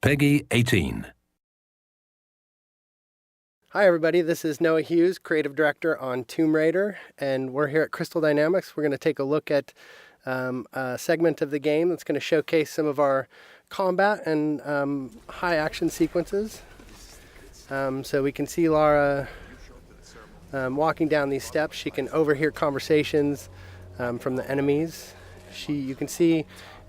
Peggy 18. Hi everybody, this is Noah Hughes, Creative Director on Tomb Raider, and we're here at Crystal Dynamics. We're going to take a look at a segment of the game that's going to showcase some of our combat and high action sequences. So we can see Lara walking down these steps. She can overhear conversations from the enemies. You can see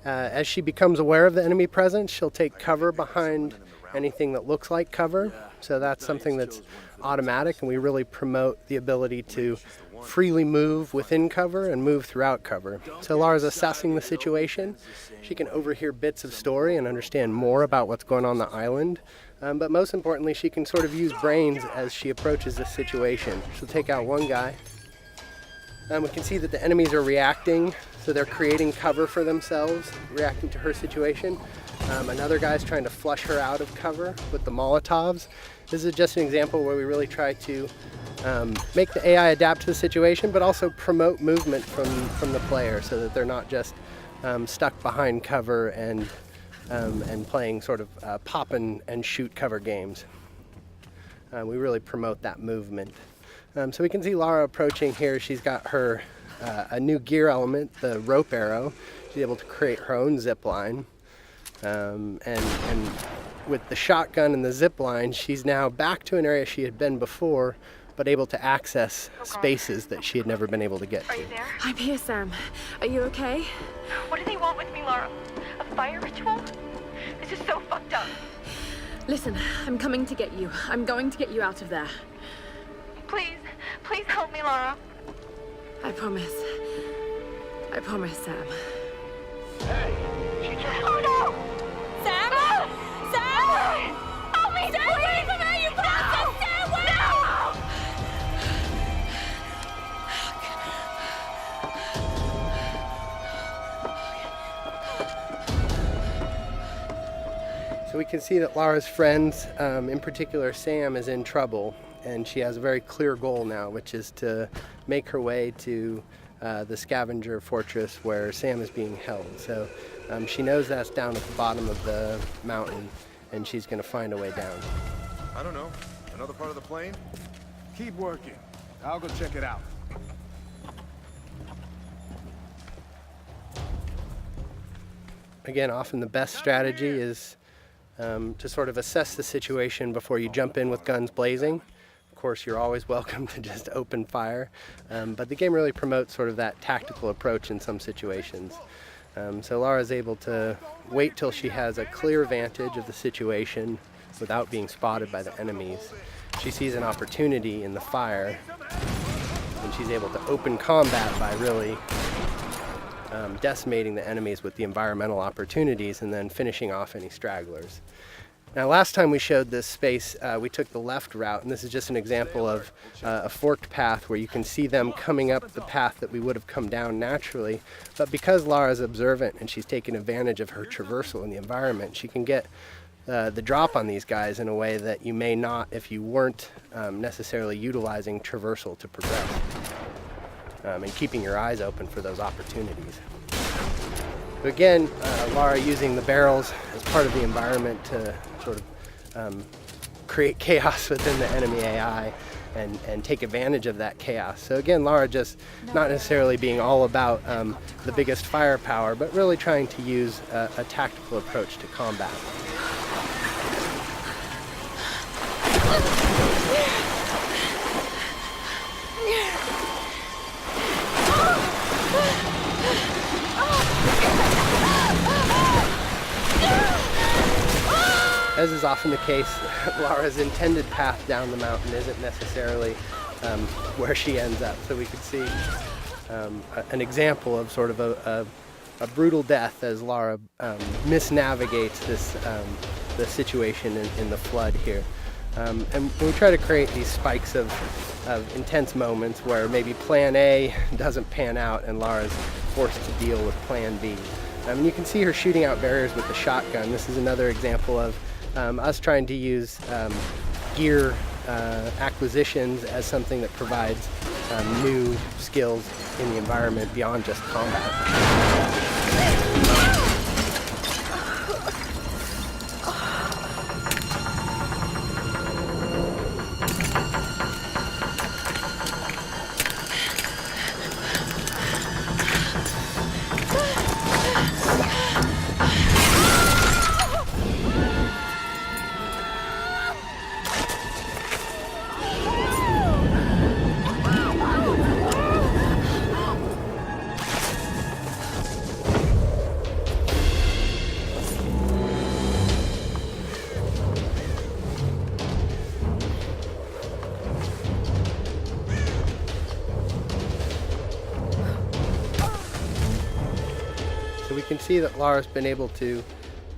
as she becomes aware of the enemy presence, she'll take cover behind anything that looks like cover. So that's something that's automatic, and we really promote the ability to freely move within cover and move throughout cover. So Lara's assessing the situation. She can overhear bits of story and understand more about what's going on the island. But most importantly, she can sort of use brains as she approaches this situation. She'll take out one guy. We can see that the enemies are reacting, so they're creating cover for themselves, reacting to her situation. Another guy's trying to flush her out of cover with the Molotovs. This is just an example where we really try to make the AI adapt to the situation, but also promote movement from the player so that they're not just stuck behind cover and playing sort of pop and shoot cover games. We really promote that movement. So we can see Lara approaching here. She's got her a new gear element, the rope arrow. She's able to create her own zip line. And with the shotgun and the zip line, she's now back to an area she had been before, but able to access spaces that she had never been able to get to. Are you there? I'm here, Sam. Are you okay? What do they want with me, Lara? A fire ritual? This is so fucked up. Listen, I'm coming to get you. I'm going to get you out of there. Please, please help me, Lara. I promise. I promise, Sam. Hey, she just... Oh no! Sam? No! Sam! Help me, Stay away from her, you bastard! Stay away! So we can see that Lara's friends, in particular Sam, is in trouble, and she has a very clear goal now, which is to make her way to the Scavenger fortress where Sam is being held. So she knows that's down at the bottom of the mountain, and she's going to find a way down. I don't know. Another part of the plane? Keep working. I'll go check it out. Again, often the best strategy is to sort of assess the situation before you jump in with guns blazing. Of course, you're always welcome to just open fire, but the game really promotes sort of that tactical approach in some situations. So Lara's able to wait till she has a clear vantage of the situation without being spotted by the enemies. She sees an opportunity in the fire, and she's able to open combat by really decimating the enemies with the environmental opportunities and then finishing off any stragglers. Now, last time we showed this space, we took the left route, and this is just an example of a forked path where you can see them coming up the path that we would have come down naturally. But because Lara's observant and she's taken advantage of her traversal in the environment, she can get the drop on these guys in a way that you may not if you weren't necessarily utilizing traversal to progress and keeping your eyes open for those opportunities. So again, Lara using the barrels as part of the environment to sort of create chaos within the enemy AI and take advantage of that chaos. So again, Lara just not necessarily being all about the biggest firepower, but really trying to use a tactical approach to combat. As is often the case, Lara's intended path down the mountain isn't necessarily where she ends up. So we could see an example of sort of a brutal death as Lara misnavigates the situation in the flood here. And we try to create these spikes of intense moments where maybe plan A doesn't pan out and Lara's forced to deal with plan B. And you can see her shooting out barriers with the shotgun. This is another example of us trying to use gear acquisitions as something that provides new skills in the environment beyond just combat. can see that Lara's been able to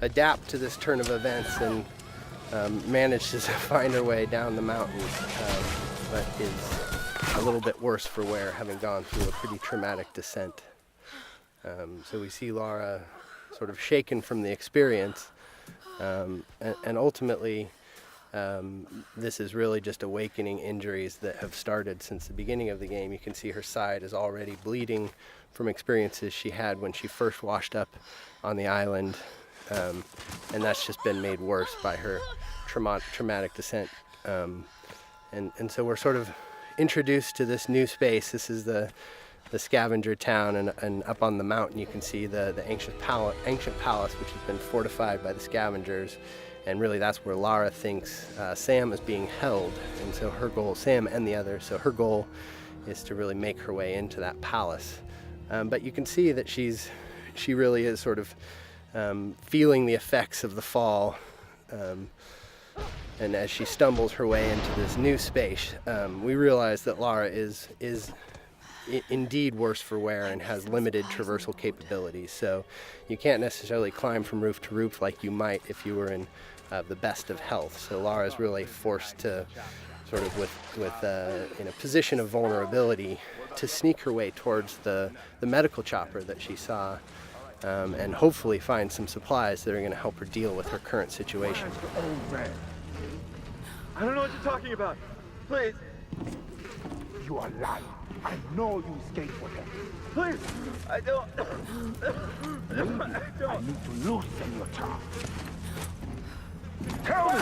adapt to this turn of events and managed to find her way down the mountain, but is a little bit worse for wear, having gone through a pretty traumatic descent. So we see Lara sort of shaken from the experience, and ultimately this is really just awakening injuries that have started since the beginning of the game. You can see her side is already bleeding from experiences she had when she first washed up on the island, and that's just been made worse by her traumatic descent. And so we're sort of introduced to this new space. This is the Scavenger town, and up on the mountain you can see the ancient palace, which has been fortified by the Scavengers, and really that's where Lara thinks Sam is being held, and so her goal, Sam and the others, so her goal is to really make her way into that palace. But you can see that she really is sort of feeling the effects of the fall, and as she stumbles her way into this new space, we realize that Lara is indeed worse for wear and has limited traversal capabilities. So you can't necessarily climb from roof to roof like you might if you were in the best of health. So Lara is really forced to sort of in a position of vulnerability to sneak her way towards the medical chopper that she saw, and hopefully find some supplies that are going to help her deal with her current situation. I don't know what you're talking about. Please. You are lying. I know you escaped with him. Please. I don't. I need to loosen your tongue. Tell me!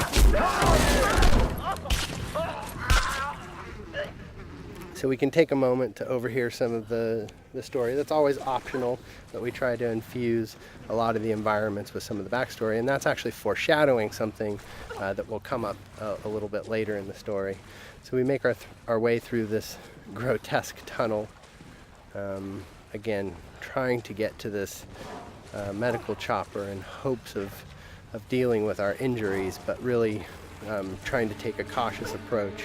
So we can take a moment to overhear some of the story. That's always optional, but we try to infuse a lot of the environments with some of the backstory, and that's actually foreshadowing something that will come up a little bit later in the story. So we make our way through this grotesque tunnel, again trying to get to this medical chopper in hopes of dealing with our injuries, but really trying to take a cautious approach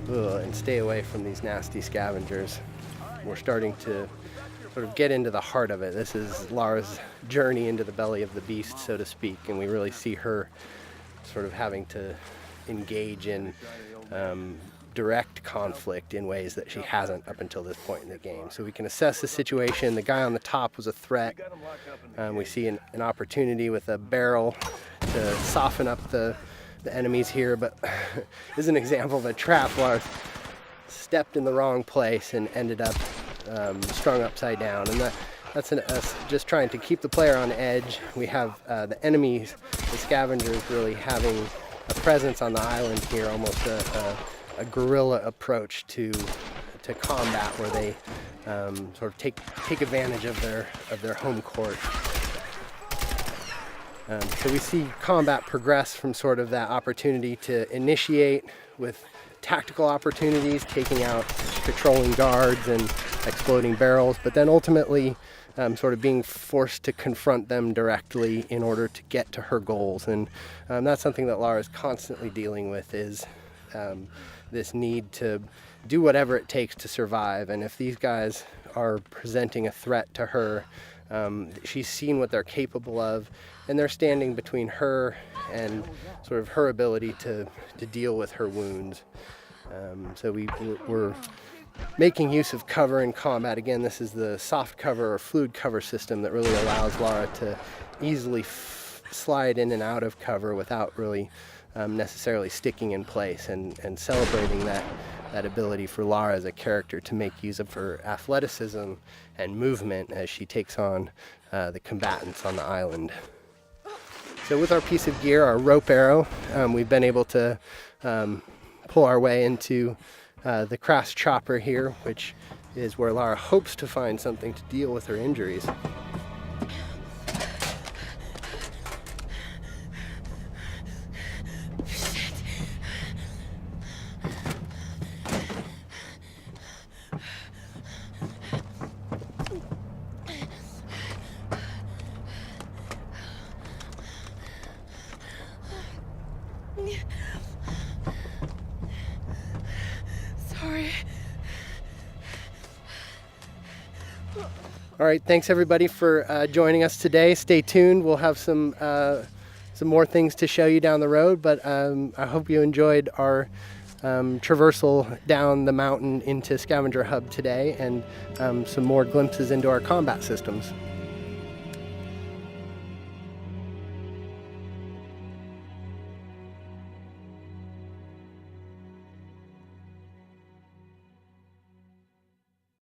and stay away from these nasty scavengers. We're starting to sort of get into the heart of it. This is Lara's journey into the belly of the beast, so to speak, and we really see her sort of having to engage in direct conflict in ways that she hasn't up until this point in the game. So we can assess the situation. The guy on the top was a threat. We see an opportunity with a barrel to soften up the enemies here, but this is an example of a trap where I stepped in the wrong place and ended up strung upside down, and that's us just trying to keep the player on edge. We have the enemies, the scavengers, really having a presence on the island here, almost a guerrilla approach to combat, where they sort of take advantage of their home court. So we see combat progress from sort of that opportunity to initiate with tactical opportunities, taking out patrolling guards and exploding barrels, but then ultimately sort of being forced to confront them directly in order to get to her goals. And that's something that Lara is constantly dealing with, is this need to do whatever it takes to survive. And if these guys are presenting a threat to her, she's seen what they're capable of, and they're standing between her and sort of her ability to deal with her wounds. So we're making use of cover in combat. Again, this is the soft cover or fluid cover system that really allows Lara to easily slide in and out of cover without really necessarily sticking in place, and celebrating that ability for Lara as a character to make use of her athleticism and movement as she takes on the combatants on the island. So with our piece of gear, our rope arrow, we've been able to pull our way into the crass chopper here, which is where Lara hopes to find something to deal with her injuries. Sorry. All right, thanks everybody for joining us today. Stay tuned. We'll have some more things to show you down the road, but I hope you enjoyed our traversal down the mountain into Scavenger Hub today, and some more glimpses into our combat systems.